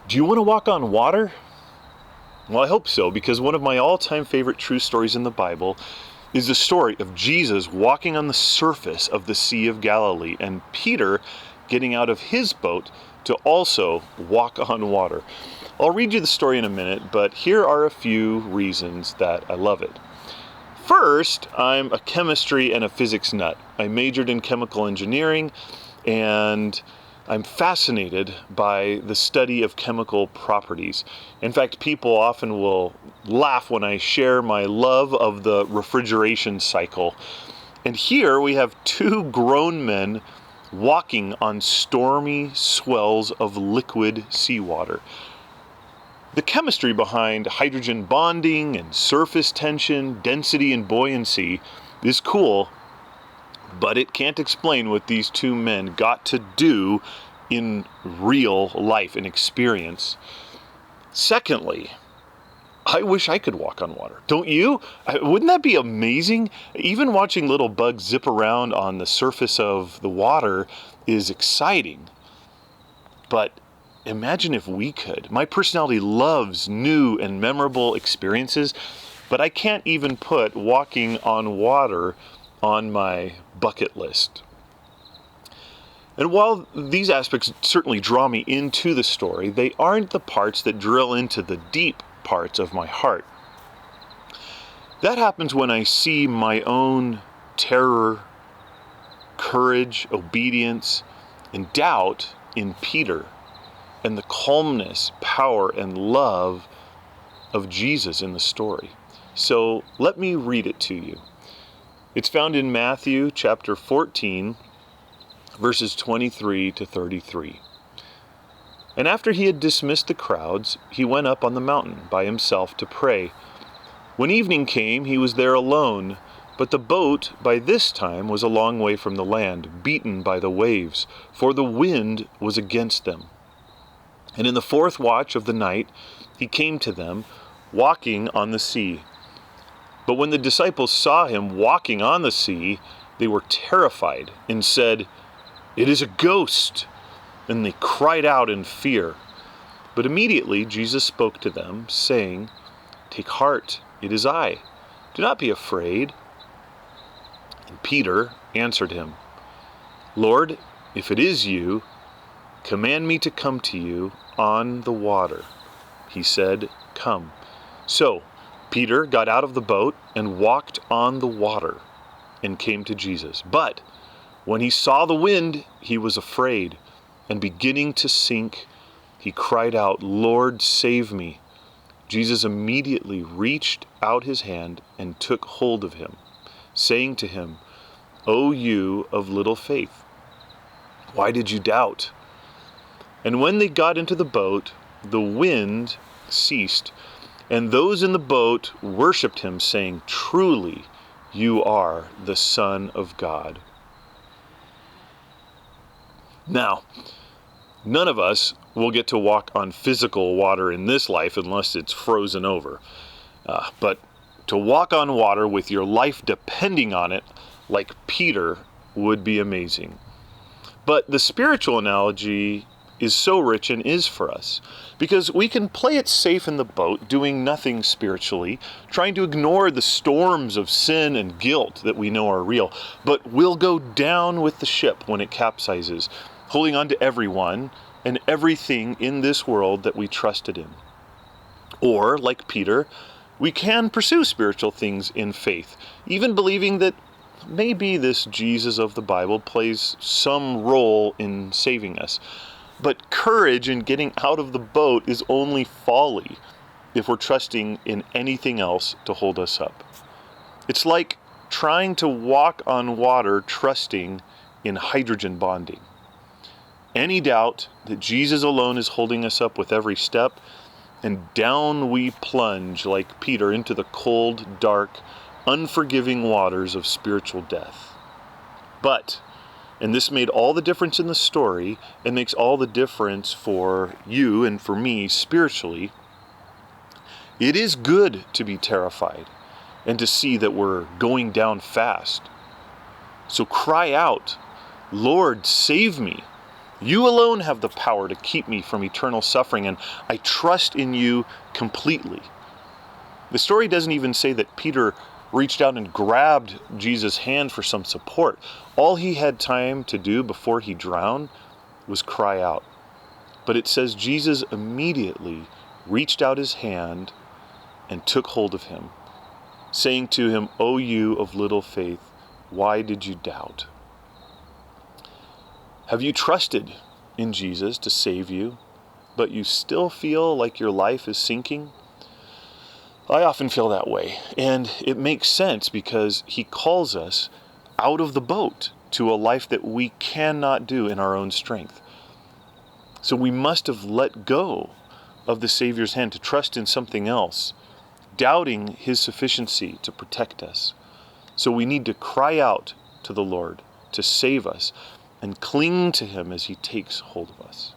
Do you want to walk on water? Well, I hope so, because one of my all-time favorite true stories in the Bible is the story of Jesus walking on the surface of the Sea of Galilee and Peter getting out of his boat to also walk on water. I'll read you the story in a minute, but here are a few reasons that I love it. First, I'm a chemistry and a physics nut. I majored in chemical engineering, and I'm fascinated by the study of chemical properties. In fact, people often will laugh when I share my love of the refrigeration cycle. And here we have two grown men walking on stormy swells of liquid seawater. The chemistry behind hydrogen bonding and surface tension, density and buoyancy is cool, but it can't explain what these two men got to do in real life and experience. Secondly, I wish I could walk on water. Don't you? Wouldn't that be amazing? Even watching little bugs zip around on the surface of the water is exciting. But imagine if we could. My personality loves new and memorable experiences, but I can't even put walking on water on my bucket list. And while these aspects certainly draw me into the story, they aren't the parts that drill into the deep parts of my heart. That happens when I see my own terror, courage, obedience, and doubt in Peter, and the calmness, power, and love of Jesus in the story. So let me read it to you. It's found in Matthew chapter 14, verses 23 to 33. And after he had dismissed the crowds, he went up on the mountain by himself to pray. When evening came, he was there alone, but the boat by this time was a long way from the land, beaten by the waves, for the wind was against them. And in the fourth watch of the night, he came to them, walking on the sea. But when the disciples saw him walking on the sea, they were terrified and said, "It is a ghost!" And they cried out in fear. But immediately Jesus spoke to them, saying, "Take heart, it is I. Do not be afraid." And Peter answered him, "Lord, if it is you, command me to come to you on the water." He said, "Come." So Peter got out of the boat and walked on the water and came to Jesus. But when he saw the wind, he was afraid, and beginning to sink, he cried out, "Lord, save me." Jesus immediately reached out his hand and took hold of him, saying to him, "O you of little faith, why did you doubt?" And when they got into the boat, the wind ceased, and those in the boat worshipped him, saying, "Truly, you are the Son of God." Now, none of us will get to walk on physical water in this life unless it's frozen over. But to walk on water with your life depending on it, like Peter, would be amazing. But the spiritual analogy is so rich and is for us, because we can play it safe in the boat, doing nothing spiritually, trying to ignore the storms of sin and guilt that we know are real, but we'll go down with the ship when it capsizes, holding on to everyone and everything in this world that we trusted in. Or, like Peter, we can pursue spiritual things in faith, even believing that maybe this Jesus of the Bible plays some role in saving us. But courage in getting out of the boat is only folly if we're trusting in anything else to hold us up. It's like trying to walk on water trusting in hydrogen bonding. Any doubt that Jesus alone is holding us up with every step, and down we plunge like Peter into the cold, dark, unforgiving waters of spiritual death. But, and this made all the difference in the story, and makes all the difference for you and for me spiritually, it is good to be terrified and to see that we're going down fast. So cry out, "Lord, save me," You alone have the power to keep me from eternal suffering, and I trust in you completely. The story doesn't even say that Peter reached out and grabbed Jesus' hand for some support. All he had time to do before he drowned was cry out. But it says Jesus immediately reached out his hand and took hold of him, saying to him, "O you of little faith, why did you doubt?" Have you trusted in Jesus to save you, but you still feel like your life is sinking? I often feel that way, and it makes sense because he calls us out of the boat to a life that we cannot do in our own strength. So we must have let go of the Savior's hand to trust in something else, doubting his sufficiency to protect us. So we need to cry out to the Lord to save us and cling to him as he takes hold of us.